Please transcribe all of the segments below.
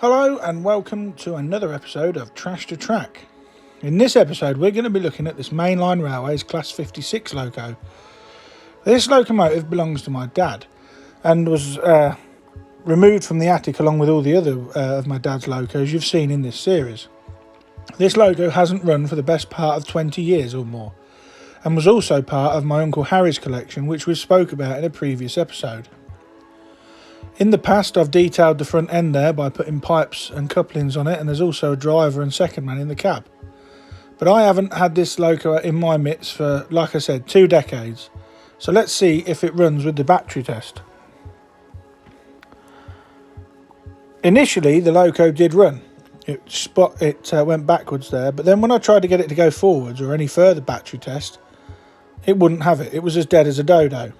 Hello and welcome to another episode of Trash to Track. In this episode we're going to be looking at this Mainline Railways Class 56 loco. This locomotive belongs to my dad and was removed from the attic along with all the other of my dad's locos you've seen in this series. This loco hasn't run for the best part of 20 years or more and was also part of my Uncle Harry's collection, which we spoke about in a previous episode. In the past I've detailed the front end there by putting pipes and couplings on it, and there's also a driver and second man in the cab. But I haven't had this loco in my mitts for, like I said, 2 decades. So let's see if it runs with the battery test. Initially the loco did run. It went backwards there, but then when I tried to get it to go forwards or any further battery test, it wouldn't have it. It was as dead as a dodo.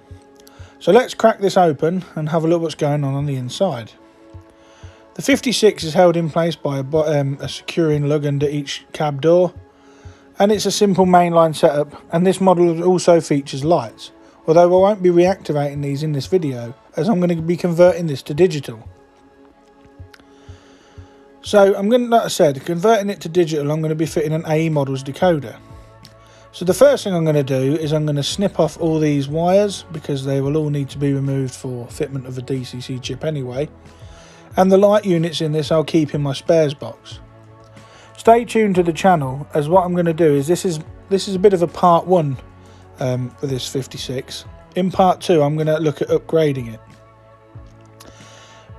So let's crack this open and have a look what's going on the inside. The 56 is held in place by a securing lug under each cab door, and it's a simple mainline setup, and this model also features lights, although I won't be reactivating these in this video as I'm going to be converting this to digital. So like I said, converting it to digital, I'm going to be fitting an AE Models decoder. So the first thing I'm going to do is I'm going to snip off all these wires because they will all need to be removed for fitment of a DCC chip anyway. And the light units in this I'll keep in my spares box. Stay tuned to the channel, as what I'm going to do is this is a bit of a part 1 for this 56. In part 2 I'm going to look at upgrading it.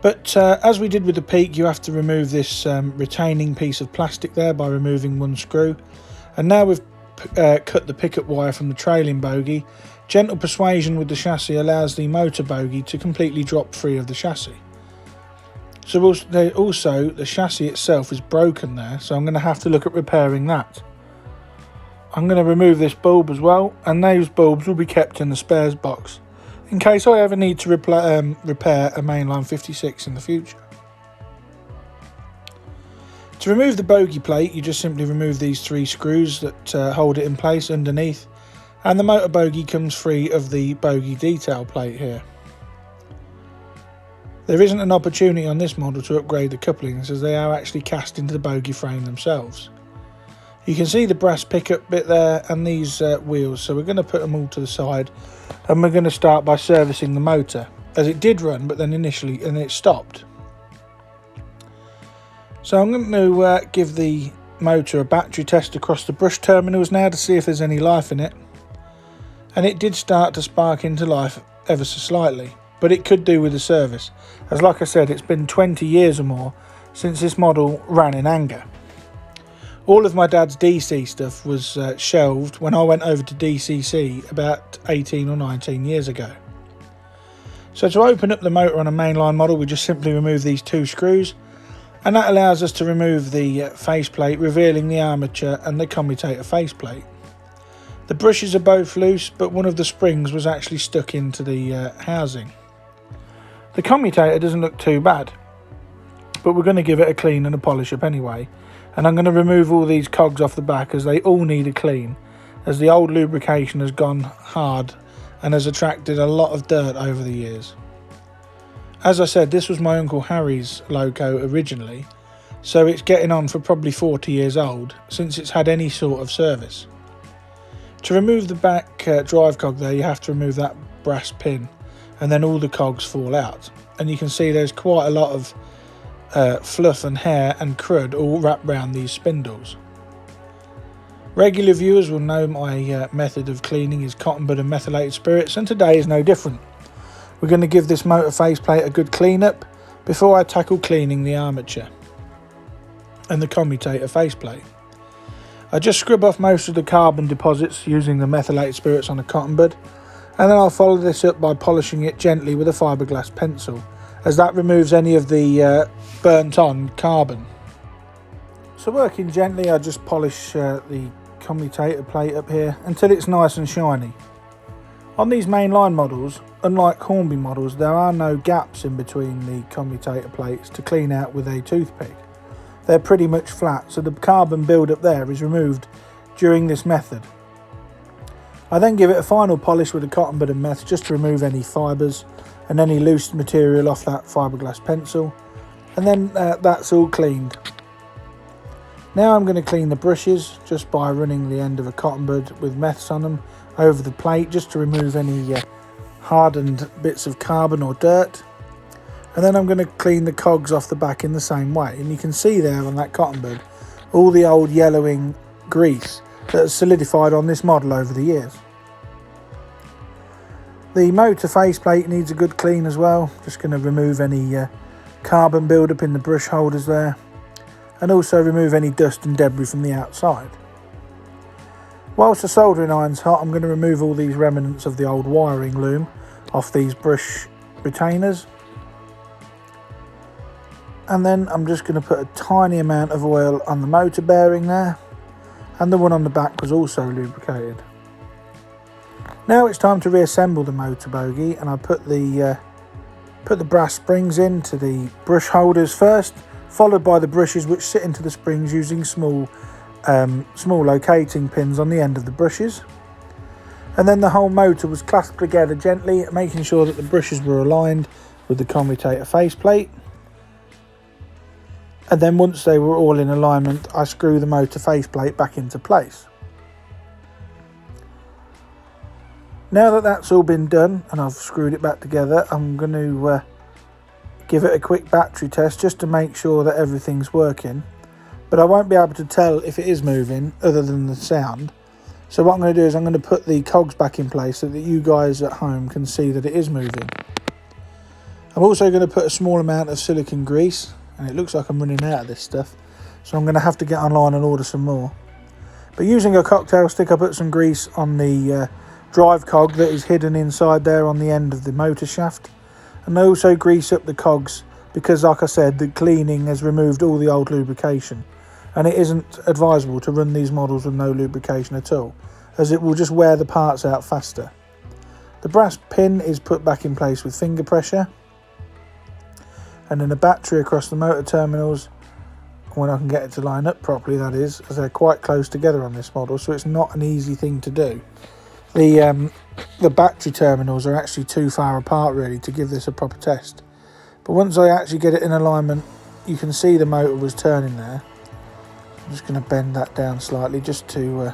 But as we did with the peak, you have to remove this retaining piece of plastic there by removing one screw. And now we've cut the pickup wire from the trailing bogie. Gentle persuasion with the chassis allows the motor bogie to completely drop free of the chassis. So also the chassis itself is broken there, so I'm going to have to look at repairing that. I'm going to remove this bulb as well, and those bulbs will be kept in the spares box in case I ever need to repair a Mainline 56 in the future. To remove the bogie plate, you just simply remove these 3 screws that hold it in place underneath, and the motor bogie comes free of the bogie detail plate here. There isn't an opportunity on this model to upgrade the couplings, as they are actually cast into the bogie frame themselves. You can see the brass pickup bit there and these wheels, so we're going to put them all to the side, and we're going to start by servicing the motor, as it did run but then initially it stopped. So I'm going to give the motor a battery test across the brush terminals now to see if there's any life in it. And it did start to spark into life ever so slightly, but it could do with a service, as like I said, it's been 20 years or more since this model ran in anger. All of my dad's DC stuff was shelved when I went over to DCC about 18 or 19 years ago. So to open up the motor on a mainline model, we just simply remove these 2 screws. And that allows us to remove the faceplate, revealing the armature and the commutator faceplate. The brushes are both loose, but one of the springs was actually stuck into the housing. The commutator doesn't look too bad, but we're going to give it a clean and a polish up anyway. And I'm going to remove all these cogs off the back, as they all need a clean, as the old lubrication has gone hard and has attracted a lot of dirt over the years. As I said, this was my Uncle Harry's loco originally, so it's getting on for probably 40 years old since it's had any sort of service. To remove the back drive cog there, you have to remove that brass pin, and then all the cogs fall out. And you can see there's quite a lot of fluff and hair and crud all wrapped around these spindles. Regular viewers will know my method of cleaning is cotton bud and methylated spirits, and today is no different. We're going to give this motor faceplate a good clean up before I tackle cleaning the armature and the commutator faceplate. I just scrub off most of the carbon deposits using the methylated spirits on a cotton bud, and then I'll follow this up by polishing it gently with a fiberglass pencil, as that removes any of the burnt on carbon. So working gently, I just polish the commutator plate up here until it's nice and shiny. On these mainline models, unlike Hornby models, there are no gaps in between the commutator plates to clean out with a toothpick. They're pretty much flat, so the carbon build-up there is removed during this method. I then give it a final polish with a cotton bud and meth just to remove any fibres and any loose material off that fiberglass pencil. And then that's all cleaned. Now I'm going to clean the brushes just by running the end of a cotton bud with meths on them over the plate, just to remove any hardened bits of carbon or dirt. And then I'm going to clean the cogs off the back in the same way. And you can see there on that cotton bud all the old yellowing grease that has solidified on this model over the years. The motor faceplate needs a good clean as well. Just going to remove any carbon buildup in the brush holders there, and also remove any dust and debris from the outside. Whilst the soldering iron's hot, I'm going to remove all these remnants of the old wiring loom off these brush retainers. And then I'm just going to put a tiny amount of oil on the motor bearing there, and the one on the back was also lubricated. Now it's time to reassemble the motor bogie, and I put the brass springs into the brush holders first, followed by the brushes which sit into the springs using small locating pins on the end of the brushes. And then the whole motor was clasped together gently, making sure that the brushes were aligned with the commutator faceplate. And then once they were all in alignment, I screw the motor faceplate back into place. Now that that's all been done and I've screwed it back together, I'm going to give it a quick battery test just to make sure that everything's working. But I won't be able to tell if it is moving other than the sound. So what I'm going to do is I'm going to put the cogs back in place so that you guys at home can see that it is moving. I'm also going to put a small amount of silicone grease, and it looks like I'm running out of this stuff, so I'm going to have to get online and order some more. But using a cocktail stick, I put some grease on the drive cog that is hidden inside there on the end of the motor shaft, and I also grease up the cogs because, like I said, the cleaning has removed all the old lubrication, and it isn't advisable to run these models with no lubrication at all, as it will just wear the parts out faster. The brass pin is put back in place with finger pressure, and then a battery across the motor terminals, when I can get it to line up properly, that is, as they're quite close together on this model, so it's not an easy thing to do. The battery terminals are actually too far apart really to give this a proper test, but once I actually get it in alignment, you can see the motor was turning there. I'm just going to bend that down slightly just to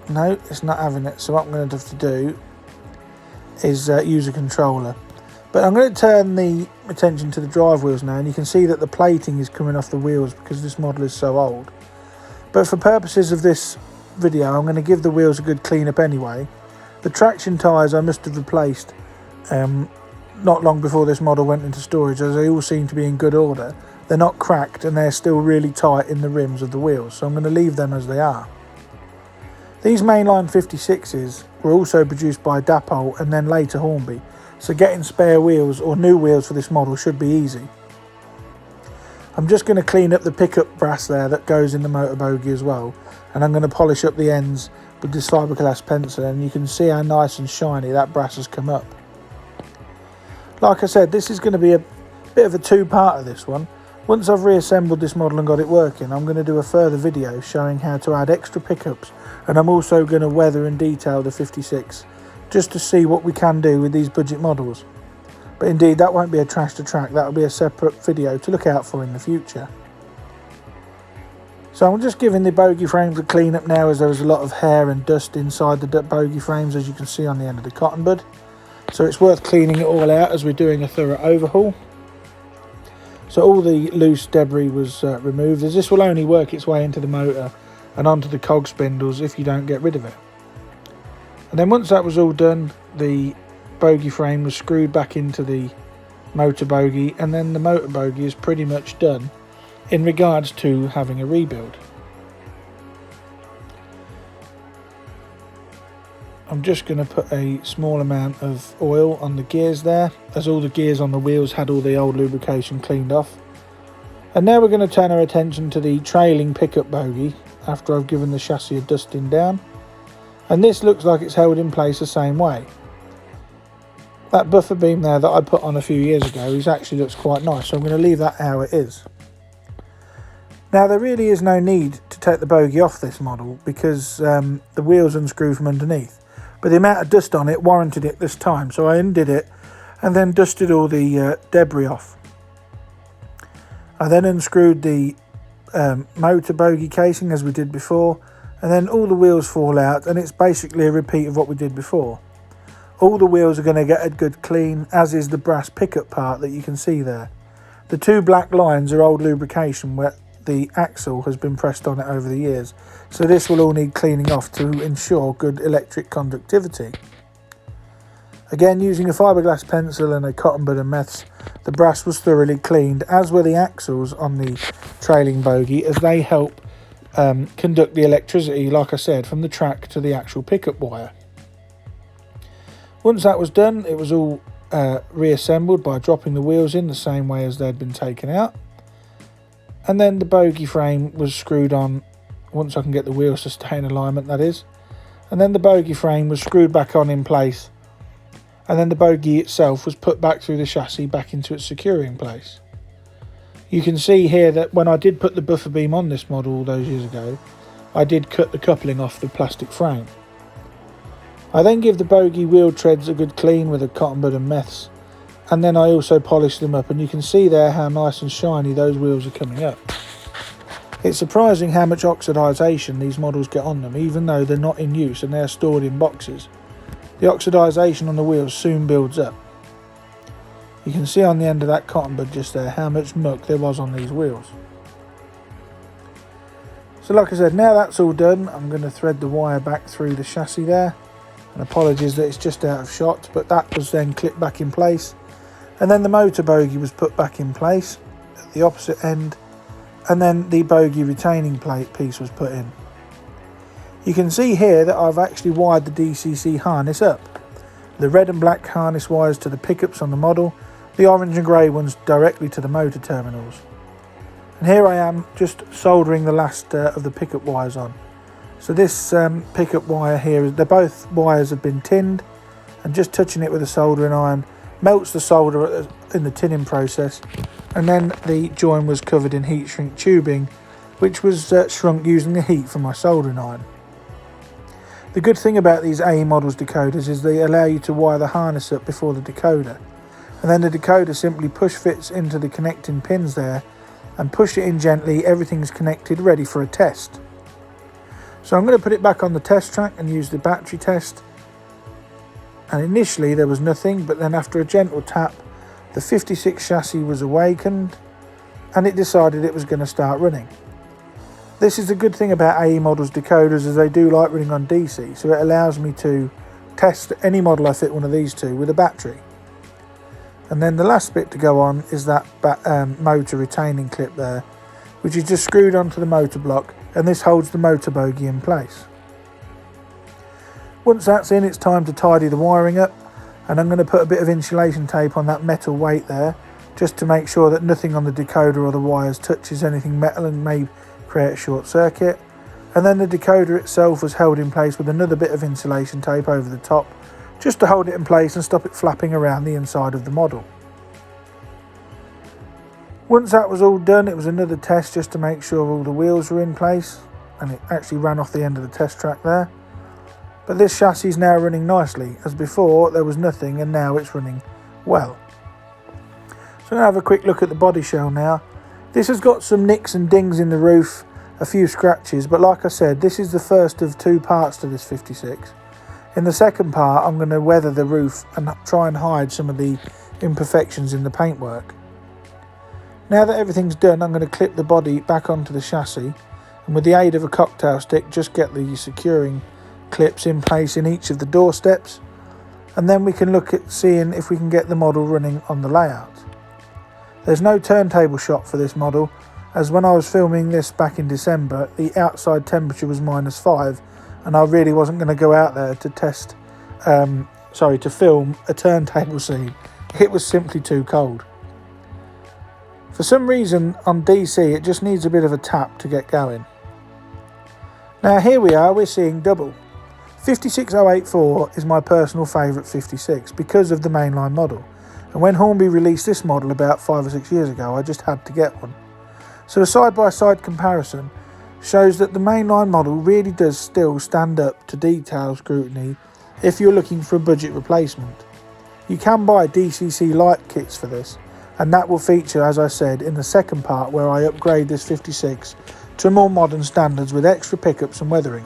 no, it's not having it, so what I'm going to have to do is use a controller. But I'm going to turn the attention to the drive wheels now, and you can see that the plating is coming off the wheels because this model is so old. But for purposes of this video, I'm going to give the wheels a good clean up anyway. The traction tyres I must have replaced not long before this model went into storage, as they all seem to be in good order. They're not cracked and they're still really tight in the rims of the wheels, so I'm going to leave them as they are. These Mainline 56s were also produced by Dapol and then later Hornby, so getting spare wheels or new wheels for this model should be easy. I'm just going to clean up the pickup brass there that goes in the motor bogie as well, and I'm going to polish up the ends with this fiberglass pencil, and you can see how nice and shiny that brass has come up. Like I said, this is going to be a bit of a two-parter, this one. Once I've reassembled this model and got it working, I'm going to do a further video showing how to add extra pickups, and I'm also going to weather and detail the 56 just to see what we can do with these budget models. But indeed, that won't be a trash to track, that'll be a separate video to look out for in the future. So I'm just giving the bogie frames a clean up now, as there was a lot of hair and dust inside the bogie frames, as you can see on the end of the cotton bud. So it's worth cleaning it all out as we're doing a thorough overhaul. So all the loose debris was removed, as this will only work its way into the motor and onto the cog spindles if you don't get rid of it. And then once that was all done, the bogie frame was screwed back into the motor bogie, and then the motor bogie is pretty much done in regards to having a rebuild. I'm just going to put a small amount of oil on the gears there, as all the gears on the wheels had all the old lubrication cleaned off. And now we're going to turn our attention to the trailing pickup bogie after I've given the chassis a dusting down. And this looks like it's held in place the same way. That buffer beam there that I put on a few years ago actually looks quite nice, so I'm going to leave that how it is. Now there really is no need to take the bogie off this model because the wheels unscrew from underneath. But the amount of dust on it warranted it this time, so I undid it and then dusted all the debris off. I then unscrewed the motor bogey casing as we did before, and then all the wheels fall out, and it's basically a repeat of what we did before. All the wheels are going to get a good clean, as is the brass pickup part that you can see there. The two black lines are old lubrication where the axle has been pressed on it over the years, so this will all need cleaning off to ensure good electric conductivity. Again, using a fiberglass pencil and a cotton bud and meths, the brass was thoroughly cleaned, as were the axles on the trailing bogey, as they help conduct the electricity, like I said, from the track to the actual pickup wire. Once that was done, it was all reassembled by dropping the wheels in the same way as they'd been taken out. And then the bogey frame was screwed on, once I can get the wheels to stay in alignment, that is. And then the bogey frame was screwed back on in place. And then the bogey itself was put back through the chassis back into its securing place. You can see here that when I did put the buffer beam on this model all those years ago, I did cut the coupling off the plastic frame. I then give the bogey wheel treads a good clean with a cotton bud and meths, and then I also polish them up, and you can see there how nice and shiny those wheels are coming up. It's surprising how much oxidisation these models get on them, even though they're not in use and they're stored in boxes. The oxidisation on the wheels soon builds up. You can see on the end of that cotton bud just there how much muck there was on these wheels. So like I said, now that's all done, I'm going to thread the wire back through the chassis there. And apologies that it's just out of shot, but that was then clipped back in place. And then the motor bogey was put back in place at the opposite end, and then the bogey retaining plate piece was put in. You can see here that I've actually wired the DCC harness up. The red and black harness wires to the pickups on the model, the orange and grey ones directly to the motor terminals. And here I am just soldering the last of the pickup wires on. So this pickup wire here, both wires have been tinned, and just touching it with a soldering iron melts the solder in the tinning process, and then the join was covered in heat shrink tubing, which was shrunk using the heat from my soldering iron. The good thing about these AE models decoders is they allow you to wire the harness up before the decoder, and then the decoder simply push fits into the connecting pins there, and push it in gently, everything's connected, ready for a test. So I'm going to put it back on the test track and use the battery test. And initially there was nothing, but then after a gentle tap, the 56 chassis was awakened and it decided it was going to start running. This is the good thing about AE models decoders, as they do like running on DC, so it allows me to test any model I fit one of these to with a battery. And then the last bit to go on is that motor retaining clip there, which is just screwed onto the motor block, and this holds the motor bogey in place. Once that's in, it's time to tidy the wiring up, and I'm going to put a bit of insulation tape on that metal weight there, just to make sure that nothing on the decoder or the wires touches anything metal and may create a short circuit. And then the decoder itself was held in place with another bit of insulation tape over the top, just to hold it in place and stop it flapping around the inside of the model. Once that was all done, it was another test just to make sure all the wheels were in place, and it actually ran off the end of the test track there. But this chassis is now running nicely, as before there was nothing and now it's running well. So I'm going to have a quick look at the body shell now. This has got some nicks and dings in the roof, a few scratches, but like I said, this is the first of two parts to this 56. In the second part, I'm going to weather the roof and try and hide some of the imperfections in the paintwork. Now that everything's done, I'm going to clip the body back onto the chassis, and with the aid of a cocktail stick, just get the securing clips in place in each of the door steps, and then we can look at seeing if we can get the model running on the layout. There's no turntable shot for this model, as when I was filming this back in December, the outside temperature was -5, and I really wasn't going to go out there to to film a turntable scene. It was simply too cold. For some reason on DC it just needs a bit of a tap to get going. Now here we are, we're seeing double. 56084 is my personal favourite 56 because of the mainline model, and when Hornby released this model about 5 or 6 years ago, I just had to get one. So a side-by-side comparison shows that the mainline model really does still stand up to detail scrutiny if you're looking for a budget replacement. You can buy DCC light kits for this, and that will feature, as I said, in the second part where I upgrade this 56 to more modern standards with extra pickups and weathering.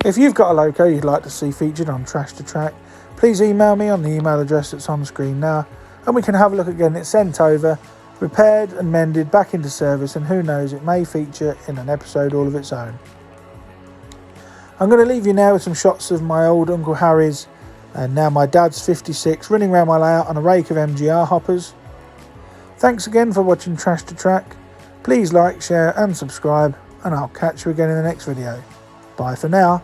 If you've got a loco you'd like to see featured on Trash to Track, please email me on the email address that's on screen now, and we can have a look at getting it sent over, repaired and mended back into service, and who knows, it may feature in an episode all of its own. I'm going to leave you now with some shots of my old Uncle Harry's and now my dad's 56 running around my layout on a rake of MGR hoppers. Thanks again for watching Trash to Track. Please like, share and subscribe, and I'll catch you again in the next video. Bye for now.